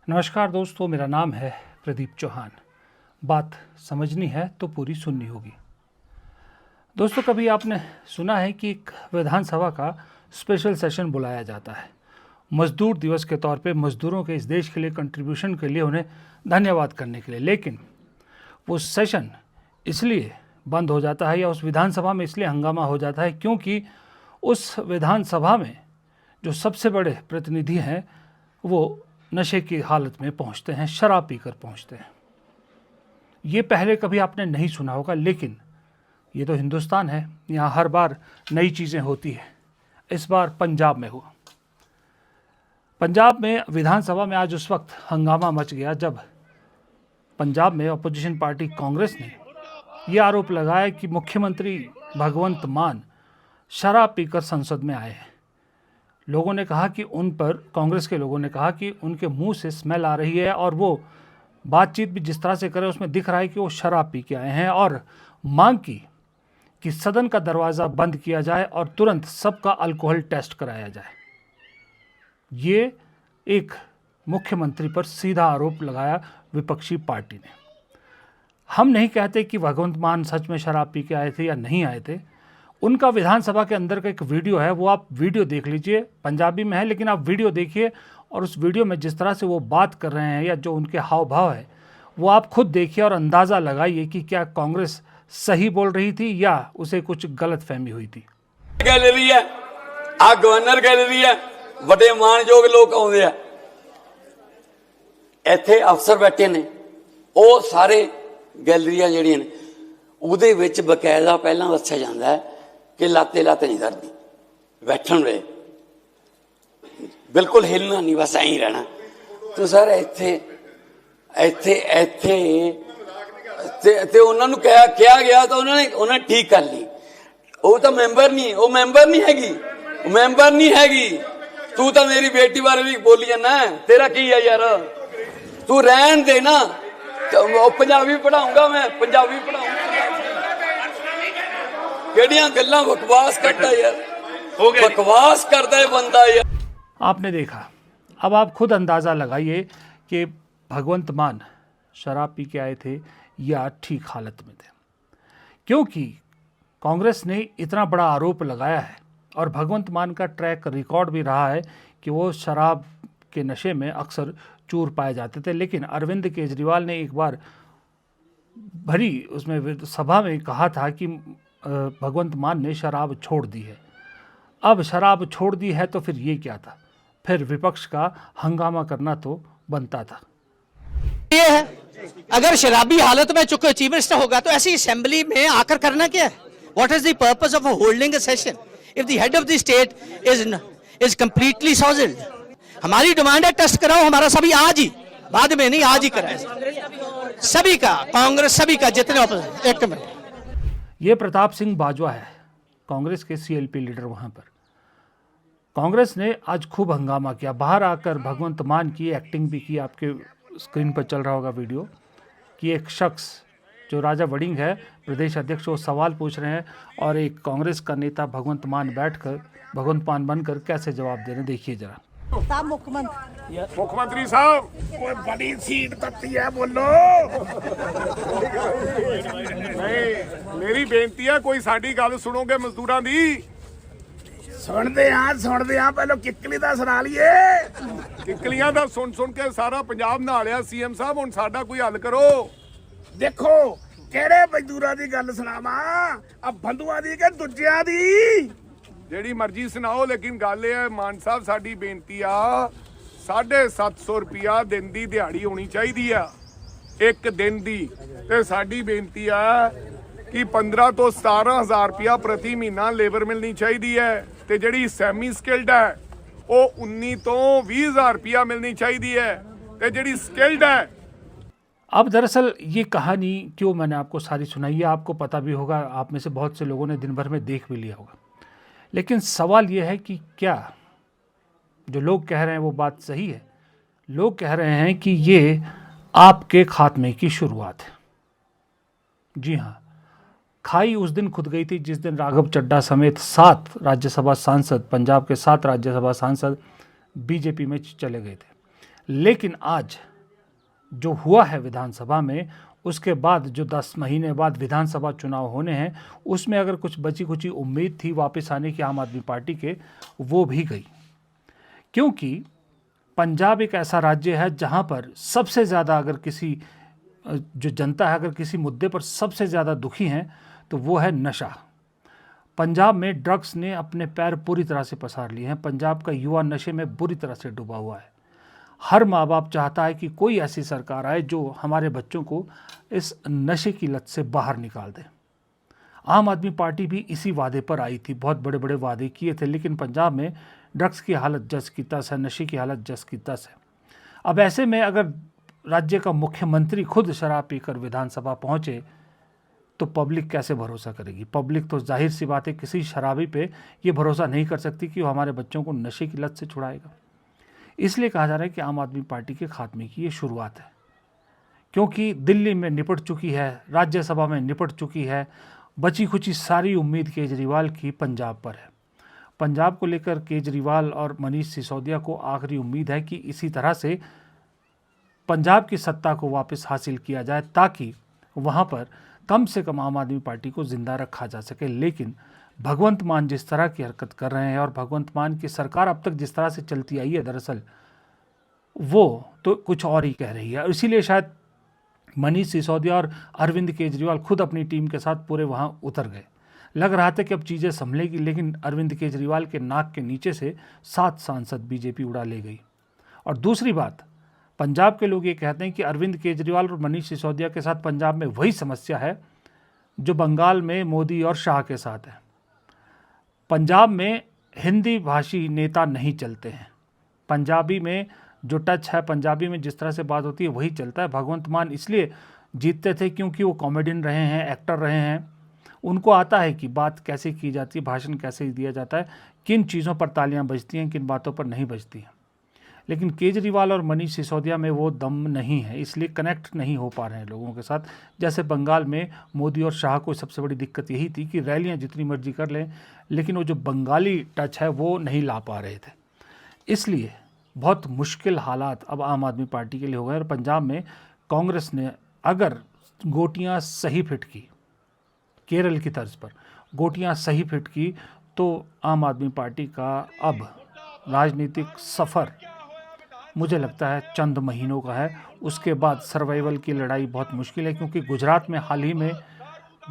नमस्कार दोस्तों, मेरा नाम है प्रदीप चौहान। बात समझनी है तो पूरी सुननी होगी। दोस्तों, कभी आपने सुना है कि एक विधानसभा का स्पेशल सेशन बुलाया जाता है मजदूर दिवस के तौर पे, मजदूरों के इस देश के लिए कंट्रीब्यूशन के लिए उन्हें धन्यवाद करने के लिए। लेकिन वो सेशन इसलिए बंद हो जाता है या उस विधानसभा में इसलिए हंगामा हो जाता है क्योंकि उस विधानसभा में जो सबसे बड़े प्रतिनिधि हैं वो नशे की हालत में पहुंचते हैं, शराब पीकर पहुंचते हैं। ये पहले कभी आपने नहीं सुना होगा, लेकिन ये तो हिंदुस्तान है, यहाँ हर बार नई चीज़ें होती है। इस बार पंजाब में हुआ। पंजाब में विधानसभा में आज उस वक्त हंगामा मच गया जब पंजाब में अपोजिशन पार्टी कांग्रेस ने यह आरोप लगाया कि मुख्यमंत्री भगवंत मान शराब पीकर संसद में आए हैं। लोगों ने कहा कि उन पर, कांग्रेस के लोगों ने कहा कि उनके मुंह से स्मेल आ रही है और वो बातचीत भी जिस तरह से करे उसमें दिख रहा है कि वो शराब पी के आए हैं, और मांग की कि सदन का दरवाज़ा बंद किया जाए और तुरंत सबका अल्कोहल टेस्ट कराया जाए। ये एक मुख्यमंत्री पर सीधा आरोप लगाया विपक्षी पार्टी ने। हम नहीं कहते कि भगवंत मान सच में शराब पी के आए थे या नहीं आए थे। उनका विधानसभा के अंदर का एक वीडियो है, वो आप वीडियो देख लीजिए। पंजाबी में है लेकिन आप वीडियो देखिए, और उस वीडियो में जिस तरह से वो बात कर रहे हैं या जो उनके हाव भाव है वो आप खुद देखिए और अंदाज़ा लगाइए कि क्या कांग्रेस सही बोल रही थी या उसे कुछ गलत फहमी हुई थी। गैलरी है, आ गवर्नर गैलरी है, बड़े मानयोग लोग आउंदे आ, इत्थे अफसर बैठे ने, वो सारे गैलरियां जिहड़ियां ने ਉਹਦੇ ਵਿੱਚ ਬਕਾਇਦਾ ਪਹਿਲਾਂ ਦੱਸਿਆ ਜਾਂਦਾ ਹੈ कि लाते लाते नहीं दर्दी, बैठन वे बिल्कुल हिलना नहीं, बस ऐ ही रहना। तो सर इत्थे इत्थे इत्थे ते उन्होंने कहा गया तो उन्होंने ठीक कर ली। वो तो मैंबर नहीं हैगी। तू तो मेरी बेटी बारे भी बोली जाना, तेरा की है यार, तू रहन दे ना। तो पंजाबी पढ़ाऊंगा मैं, पंजाबी पढ़ाऊंगा। केड़ियां गल्लां बकवास करता यार, बकवास करता है बंदा यार। आपने देखा, अब आप खुद अंदाज़ा लगाइए कि भगवंत मान शराब पी के आए थे या ठीक हालत में थे, क्योंकि कांग्रेस ने इतना बड़ा आरोप लगाया है और भगवंत मान का ट्रैक रिकॉर्ड भी रहा है कि वो शराब के नशे में अक्सर चूर पाए जाते थे। लेकिन अरविंद केजरीवाल ने एक बार भरी उसमें सभा में कहा था कि भगवंत मान ने शराब छोड़ दी है। अब शराब छोड़ दी है तो फिर ये क्या था? फिर विपक्ष का हंगामा करना तो बनता था। ये है, अगर शराबी हालत में चूंकि चीफ मिनिस्टर होगा तो ऐसी असेंबली में आकर करना क्या है? What is the purpose of holding a session if the head of the state is completely sozzled? हमारी डिमांड है टेस्ट कराओ हमारा सभी आज ही, बाद में नहीं, आज ही कराए सभी का, कांग्रेस सभी का, जितने ऑपोजिशन। एक मिनट, ये प्रताप सिंह बाजवा है, कांग्रेस के सीएलपी लीडर। वहाँ पर कांग्रेस ने आज खूब हंगामा किया, बाहर आकर भगवंत मान की एक्टिंग भी की। आपके स्क्रीन पर चल रहा होगा वीडियो कि एक शख्स जो राजा वड़िंग है, प्रदेश अध्यक्ष, वो सवाल पूछ रहे हैं और एक कांग्रेस का नेता भगवंत मान बनकर कैसे जवाब दे रहे हैं, देखिए जरा। मुख्यमंत्री साहब, कोई बड़ी सीट तकती है, बोलो। नहीं, मेरी बेनती है, कोई साडी गल सुनोगे मजदूरां दी? सुनते हाँ, पहले किकली दा सुना लीए। किकलियां दा सुन के सारा पंजाब नहा लिया। सीएम साहब, हुण साडा कोई हल करो। देखो केड़े मजदूरां दी गल सुनावा, अब बंधुआं दी के दूजियां दी? ਜਿਹੜੀ ਮਰਜ਼ੀ ਸੁਣਾਓ, लेकिन ਗੱਲ ਇਹ ਹੈ ਮਾਨ ਸਾਹਿਬ, ਸਾਡੀ ਬੇਨਤੀ ਆ 750 ਰੁਪਿਆ ਦਿਨ ਦੀ ਦਿਹਾੜੀ ਹੋਣੀ ਚਾਹੀਦੀ ਆ, ਇੱਕ ਦਿਨ ਦੀ। ਤੇ ਸਾਡੀ ਬੇਨਤੀ ਆ ਕਿ 15 ਤੋਂ 17000 ਰੁਪਿਆ ਪ੍ਰਤੀ ਮਹੀਨਾ ਲੇਬਰ ਮਿਲਣੀ ਚਾਹੀਦੀ ਹੈ, ਤੇ ਜਿਹੜੀ ਸੈਮੀ ਸਕਿਲਡ ਹੈ ਉਹ 19 ਤੋਂ 20000 ਰੁਪਿਆ ਮਿਲਣੀ ਚਾਹੀਦੀ ਹੈ, ਤੇ ਜਿਹੜੀ स्किल्ड है। अब दरअसल ये कहानी क्यों मैंने आपको सारी सुनाई है, आपको पता भी होगा, आप में से बहुत से लोगों ने दिन भर में देख भी लिया होगा। लेकिन सवाल ये है कि क्या जो लोग कह रहे हैं वो बात सही है? लोग कह रहे हैं कि ये आपके खात्मे की शुरुआत है। जी हाँ, खाई उस दिन खुद गई थी जिस दिन राघव चड्ढा समेत 7 राज्यसभा सांसद, पंजाब के 7 राज्यसभा सांसद बीजेपी में चले गए थे। लेकिन आज जो हुआ है विधानसभा में, उसके बाद जो 10 महीने बाद विधानसभा चुनाव होने हैं, उसमें अगर कुछ बची कुची उम्मीद थी वापस आने की आम आदमी पार्टी के, वो भी गई। क्योंकि पंजाब एक ऐसा राज्य है जहां पर सबसे ज़्यादा अगर किसी जो जनता है अगर किसी मुद्दे पर सबसे ज़्यादा दुखी हैं तो वो है नशा। पंजाब में ड्रग्स ने अपने पैर पूरी तरह से पसार लिए हैं। पंजाब का युवा नशे में बुरी तरह से डूबा हुआ है। हर माँ बाप चाहता है कि कोई ऐसी सरकार आए जो हमारे बच्चों को इस नशे की लत से बाहर निकाल दे। आम आदमी पार्टी भी इसी वादे पर आई थी, बहुत बड़े बड़े वादे किए थे, लेकिन पंजाब में ड्रग्स की हालत जस की तस है, नशे की हालत जस की तस है। अब ऐसे में अगर राज्य का मुख्यमंत्री खुद शराब पीकर विधानसभा पहुंचे तो पब्लिक कैसे भरोसा करेगी? पब्लिक तो जाहिर सी बात है किसी शराबी पे ये भरोसा नहीं कर सकती कि वो हमारे बच्चों को नशे की लत से छुड़ाएगा। इसलिए कहा जा रहा है कि आम आदमी पार्टी के खात्मे की ये शुरुआत है, क्योंकि दिल्ली में निपट चुकी है, राज्यसभा में निपट चुकी है, बची खुची सारी उम्मीद केजरीवाल की पंजाब पर है। पंजाब को लेकर केजरीवाल और मनीष सिसोदिया को आखिरी उम्मीद है कि इसी तरह से पंजाब की सत्ता को वापस हासिल किया जाए ताकि वहाँ पर कम से कम आम आदमी पार्टी को जिंदा रखा जा सके। लेकिन भगवंत मान जिस तरह की हरकत कर रहे हैं और भगवंत मान की सरकार अब तक जिस तरह से चलती आई है, दरअसल वो तो कुछ और ही कह रही है। इसीलिए शायद मनीष सिसोदिया और अरविंद केजरीवाल खुद अपनी टीम के साथ पूरे वहाँ उतर गए। लग रहा था कि अब चीज़ें संभलेगी, लेकिन अरविंद केजरीवाल के नाक के नीचे से 7 सांसद बीजेपी उड़ा ले गई। और दूसरी बात, पंजाब के लोग ये कहते हैं कि अरविंद केजरीवाल और मनीष सिसोदिया के साथ पंजाब में वही समस्या है जो बंगाल में मोदी और शाह के साथ है। पंजाब में हिंदी भाषी नेता नहीं चलते हैं। पंजाबी में जो टच है, पंजाबी में जिस तरह से बात होती है वही चलता है। भगवंत मान इसलिए जीतते थे क्योंकि वो कॉमेडियन रहे हैं, एक्टर रहे हैं, उनको आता है कि बात कैसे की जाती है, भाषण कैसे दिया जाता है, किन चीज़ों पर तालियां बजती हैं, किन बातों पर नहीं बजती हैं। लेकिन केजरीवाल और मनीष सिसोदिया में वो दम नहीं है, इसलिए कनेक्ट नहीं हो पा रहे हैं लोगों के साथ। जैसे बंगाल में मोदी और शाह को सबसे बड़ी दिक्कत यही थी कि रैलियां जितनी मर्जी कर लें, लेकिन वो जो बंगाली टच है वो नहीं ला पा रहे थे। इसलिए बहुत मुश्किल हालात अब आम आदमी पार्टी के लिए हो गए। और पंजाब में कांग्रेस ने अगर गोटियाँ सही फिट की, केरल की तर्ज पर गोटियाँ सही फिट की, तो आम आदमी पार्टी का अब राजनीतिक सफ़र मुझे लगता है चंद महीनों का है। उसके बाद सर्वाइवल की लड़ाई बहुत मुश्किल है, क्योंकि गुजरात में हाल ही में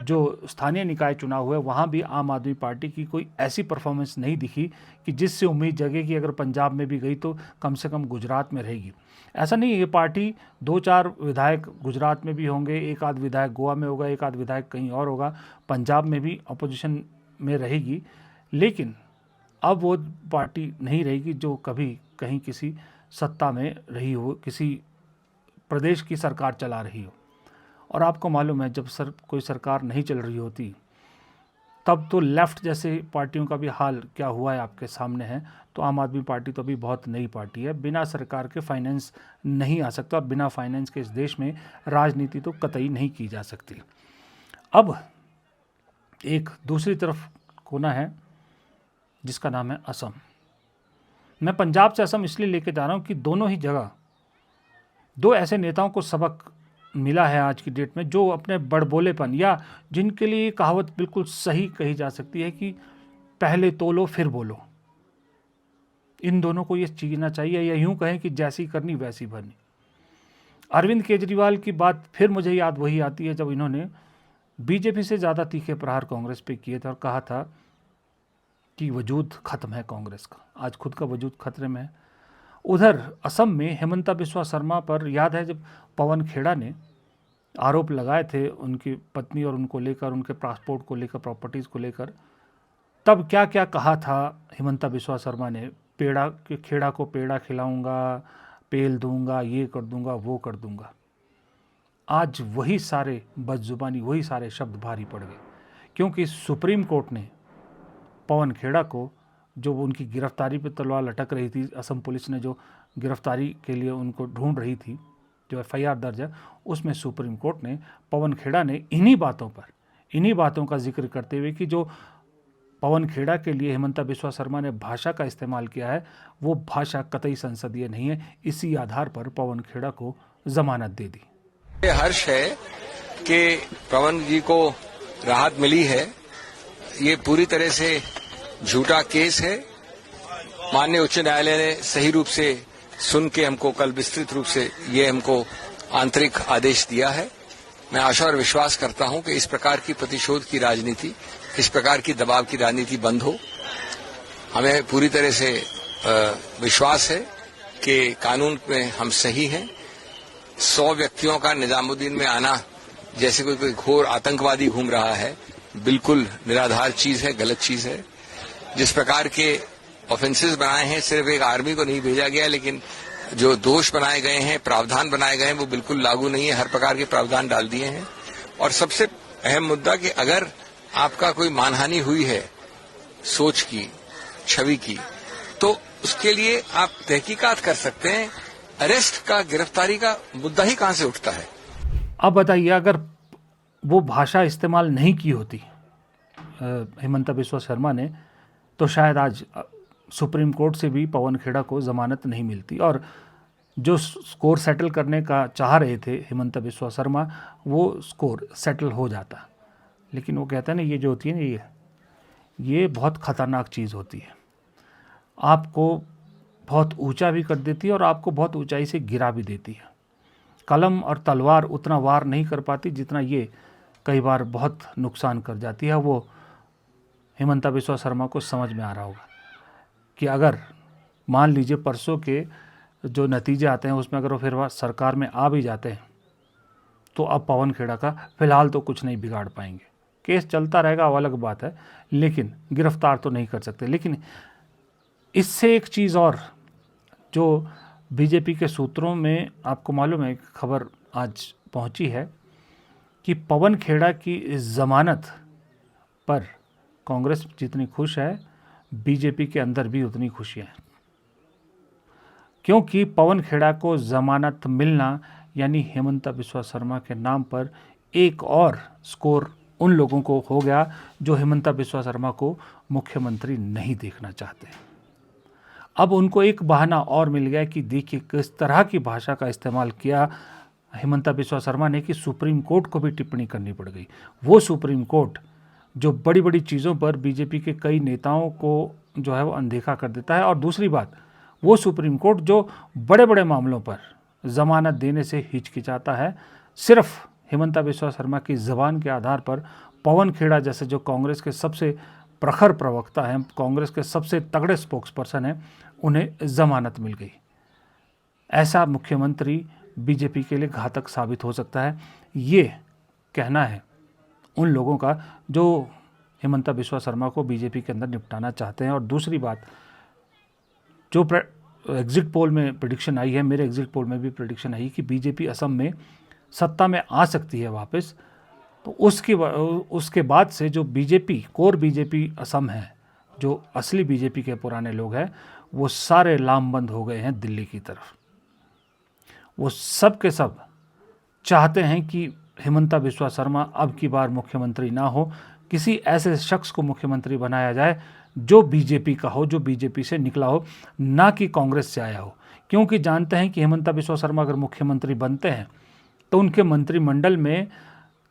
जो स्थानीय निकाय चुनाव हुए वहाँ भी आम आदमी पार्टी की कोई ऐसी परफॉर्मेंस नहीं दिखी कि जिससे उम्मीद जगे कि अगर पंजाब में भी गई तो कम से कम गुजरात में रहेगी। ऐसा नहीं है, ये पार्टी 2-4 विधायक गुजरात में भी होंगे, एक आध विधायक गोवा में होगा, एक आध विधायक कहीं और होगा, पंजाब में भी अपोजिशन में रहेगी, लेकिन अब वो पार्टी नहीं रहेगी जो कभी कहीं किसी सत्ता में रही हो, किसी प्रदेश की सरकार चला रही हो। और आपको मालूम है जब कोई सरकार नहीं चल रही होती तब तो लेफ़्ट जैसे पार्टियों का भी हाल क्या हुआ है आपके सामने है। तो आम आदमी पार्टी तो अभी बहुत नई पार्टी है, बिना सरकार के फाइनेंस नहीं आ सकता, और बिना फाइनेंस के इस देश में राजनीति तो कतई नहीं की जा सकती। अब एक दूसरी तरफ कोना है जिसका नाम है असम। मैं पंजाब से असम इसलिए लेके जा रहा हूँ कि दोनों ही जगह दो ऐसे नेताओं को सबक मिला है आज की डेट में, जो अपने बड़बोलेपन या जिनके लिए कहावत बिल्कुल सही कही जा सकती है कि पहले तोलो फिर बोलो, इन दोनों को ये सीखना चाहिए, या यूँ कहें कि जैसी करनी वैसी भरनी। अरविंद केजरीवाल की बात फिर मुझे याद वही आती है जब इन्होंने बीजेपी से ज़्यादा तीखे प्रहार कांग्रेस पे किए थे और कहा था कि वजूद ख़त्म है कांग्रेस का। आज खुद का वजूद खतरे में है। उधर असम में हेमंता बिस्वा शर्मा पर याद है जब पवन खेड़ा ने आरोप लगाए थे उनकी पत्नी और उनको लेकर, उनके पासपोर्ट को लेकर, प्रॉपर्टीज़ को लेकर, तब क्या क्या कहा था हेमंता बिस्वा शर्मा ने, पेड़ा के खेड़ा को पेड़ा खिलाऊंगा, पेल दूंगा, ये कर दूंगा, वो कर दूंगा। आज वही सारे बदजुबानी, वही सारे शब्द भारी पड़ गए, क्योंकि सुप्रीम कोर्ट ने पवन खेड़ा को, जो उनकी गिरफ्तारी पर तलवार लटक रही थी, असम पुलिस ने जो गिरफ्तारी के लिए उनको ढूंढ रही थी, जो FIR दर्ज है, उसमें सुप्रीम कोर्ट ने पवन खेड़ा ने इन्हीं बातों का जिक्र करते हुए कि जो पवन खेड़ा के लिए हेमंता बिस्वा शर्मा ने भाषा का इस्तेमाल किया है, वो भाषा कतई संसदीय नहीं है। इसी आधार पर पवन खेड़ा को जमानत दे दी। ये हर्ष है कि पवन जी को राहत मिली है। ये पूरी तरह से झूठा केस है। माननीय उच्च न्यायालय ने सही रूप से सुन के हमको कल विस्तृत रूप से ये हमको आंतरिक आदेश दिया है। मैं आशा और विश्वास करता हूं कि इस प्रकार की प्रतिशोध की राजनीति, इस प्रकार की दबाव की राजनीति बंद हो। हमें पूरी तरह से विश्वास है कि कानून में हम सही हैं। 100 व्यक्तियों का निजामुद्दीन में आना जैसे कोई घोर आतंकवादी घूम रहा है, बिल्कुल निराधार चीज है, गलत चीज है। जिस प्रकार के ऑफेंसेस बनाए हैं, सिर्फ एक आर्मी को नहीं भेजा गया, लेकिन जो दोष बनाए गए हैं, प्रावधान बनाए गए हैं, वो बिल्कुल लागू नहीं है। हर प्रकार के प्रावधान डाल दिए हैं। और सबसे अहम मुद्दा कि अगर आपका कोई मानहानि हुई है सोच की, छवि की, तो उसके लिए आप तहकीकात कर सकते हैं। अरेस्ट का, गिरफ्तारी का मुद्दा ही कहां से उठता है? अब बताइए, अगर वो भाषा इस्तेमाल नहीं की होती हेमंता बिस्वा शर्मा ने, तो शायद आज सुप्रीम कोर्ट से भी पवन खेड़ा को जमानत नहीं मिलती और जो स्कोर सेटल करने का चाह रहे थे हेमंता बिस्वा शर्मा, वो स्कोर सेटल हो जाता। लेकिन वो कहते हैं ना, ये जो होती है ना, ये बहुत ख़तरनाक चीज़ होती है। आपको बहुत ऊंचा भी कर देती है और आपको बहुत ऊंचाई से गिरा भी देती है। कलम और तलवार उतना वार नहीं कर पाती जितना ये कई बार बहुत नुकसान कर जाती है। वो हेमंता बिस्वा शर्मा को समझ में आ रहा होगा कि अगर मान लीजिए परसों के जो नतीजे आते हैं उसमें अगर वो फिर सरकार में आ भी जाते हैं, तो अब पवन खेड़ा का फ़िलहाल तो कुछ नहीं बिगाड़ पाएंगे। केस चलता रहेगा, वो अलग बात है, लेकिन गिरफ्तार तो नहीं कर सकते। लेकिन इससे एक चीज़ और जो बीजेपी के सूत्रों में आपको मालूम है, एक खबर आज पहुंची है कि पवन खेड़ा की इस जमानत पर कांग्रेस जितनी खुश है, बीजेपी के अंदर भी उतनी खुशियाँ हैं। क्योंकि पवन खेड़ा को जमानत मिलना यानी हेमंता बिस्वा शर्मा के नाम पर एक और स्कोर उन लोगों को हो गया जो हेमंता बिस्वा शर्मा को मुख्यमंत्री नहीं देखना चाहते। अब उनको एक बहाना और मिल गया कि देखिए किस तरह की भाषा का इस्तेमाल किया हेमंता बिस्वा शर्मा ने कि सुप्रीम कोर्ट को भी टिप्पणी करनी पड़ गई। वो सुप्रीम कोर्ट जो बड़ी बड़ी चीज़ों पर बीजेपी के कई नेताओं को जो है वो अनदेखा कर देता है, और दूसरी बात वो सुप्रीम कोर्ट जो बड़े बड़े मामलों पर ज़मानत देने से हिचकिचाता है। सिर्फ हेमंता बिस्वा शर्मा की ज़बान के आधार पर पवन खेड़ा जैसे जो कांग्रेस के सबसे प्रखर प्रवक्ता हैं, कांग्रेस के सबसे तगड़े स्पोक्स पर्सन हैं, उन्हें ज़मानत मिल गई। ऐसा मुख्यमंत्री बीजेपी के लिए घातक साबित हो सकता है, ये कहना है उन लोगों का जो हेमंता बिस्वा शर्मा को बीजेपी के अंदर निपटाना चाहते हैं। और दूसरी बात, जो एग्जिट पोल में प्रेडिक्शन आई है, मेरे एग्जिट पोल में भी प्रेडिक्शन आई कि बीजेपी असम में सत्ता में आ सकती है वापस, तो उसके बाद से जो बीजेपी, कोर बीजेपी असम है, जो असली बीजेपी के पुराने लोग हैं, वो सारे लामबंद हो गए हैं दिल्ली की तरफ। वो सब के सब चाहते हैं कि हेमंता बिस्वा शर्मा अब की बार मुख्यमंत्री ना हो, किसी ऐसे शख्स को मुख्यमंत्री बनाया जाए जो बीजेपी का हो, जो बीजेपी से निकला हो, ना कि कांग्रेस से आया हो। क्योंकि जानते हैं कि हेमंता बिस्वा शर्मा अगर मुख्यमंत्री बनते हैं तो उनके मंत्रिमंडल में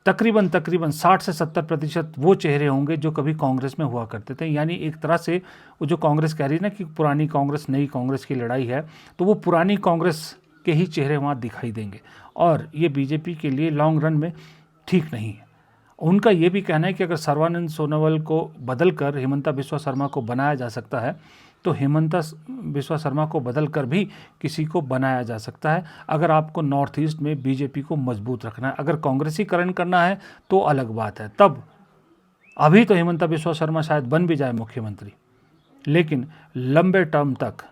तकरीबन 60 से 70% वो चेहरे होंगे जो कभी कांग्रेस में हुआ करते थे। यानी एक तरह से वो जो कांग्रेस कह रही है ना कि पुरानी कांग्रेस नई कांग्रेस की लड़ाई है, तो वो पुरानी कांग्रेस के ही चेहरे वहाँ दिखाई देंगे, और ये बीजेपी के लिए लॉन्ग रन में ठीक नहीं है। उनका ये भी कहना है कि अगर सर्बानंद सोनोवाल को बदलकर हेमंता बिस्वा शर्मा को बनाया जा सकता है, तो हेमंता बिस्वा शर्मा को बदलकर भी किसी को बनाया जा सकता है। अगर आपको नॉर्थ ईस्ट में बीजेपी को मजबूत रखना है, अगर कांग्रेसीकरण करना है तो अलग बात है। तब अभी तो हेमंता बिस्वा शर्मा शायद बन भी जाए मुख्यमंत्री, लेकिन लंबे टर्म तक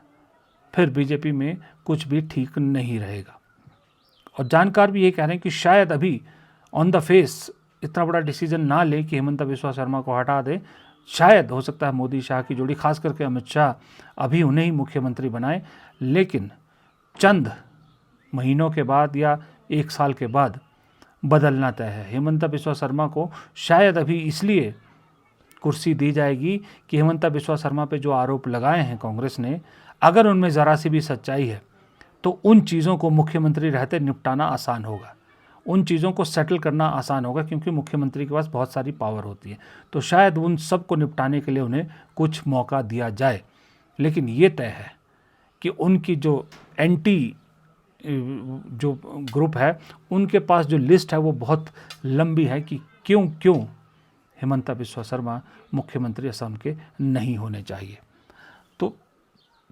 फिर बीजेपी में कुछ भी ठीक नहीं रहेगा। और जानकार भी ये कह रहे हैं कि शायद अभी ऑन द फेस इतना बड़ा डिसीजन ना ले कि हेमंता बिस्वा शर्मा को हटा दे। शायद हो सकता है मोदी शाह की जोड़ी, खास करके अमित शाह, अभी उन्हें ही मुख्यमंत्री बनाए, लेकिन चंद महीनों के बाद या 1 साल के बाद बदलना तय है। हेमंता बिस्वा शर्मा को शायद अभी इसलिए कुर्सी दी जाएगी कि हेमंता बिस्वा शर्मा पे जो आरोप लगाए हैं कांग्रेस ने, अगर उनमें ज़रा सी भी सच्चाई है तो उन चीज़ों को मुख्यमंत्री रहते निपटाना आसान होगा, उन चीज़ों को सेटल करना आसान होगा, क्योंकि मुख्यमंत्री के पास बहुत सारी पावर होती है। तो शायद उन सब को निपटाने के लिए उन्हें कुछ मौका दिया जाए। लेकिन ये तय है कि उनकी जो एंटी जो ग्रुप है उनके पास जो लिस्ट है वो बहुत लंबी है कि क्यों हेमंता बिस्वा शर्मा मुख्यमंत्री ऐसा उनके नहीं होने चाहिए। तो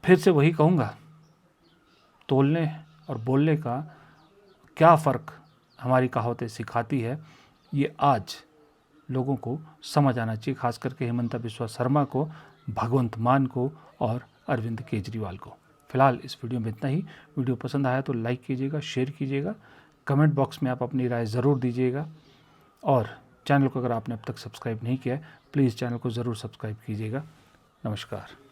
फिर से वही कहूँगा, तोलने और बोलने का क्या फ़र्क हमारी कहावतें सिखाती है, ये आज लोगों को समझ आना चाहिए, खास करके हेमंता बिस्वा शर्मा को, भगवंत मान को और अरविंद केजरीवाल को। फिलहाल इस वीडियो में इतना ही। वीडियो पसंद आया तो लाइक कीजिएगा, शेयर कीजिएगा, कमेंट बॉक्स में आप अपनी राय ज़रूर दीजिएगा, और चैनल को अगर आपने अब तक सब्सक्राइब नहीं किया है प्लीज़ चैनल को ज़रूर सब्सक्राइब कीजिएगा। नमस्कार।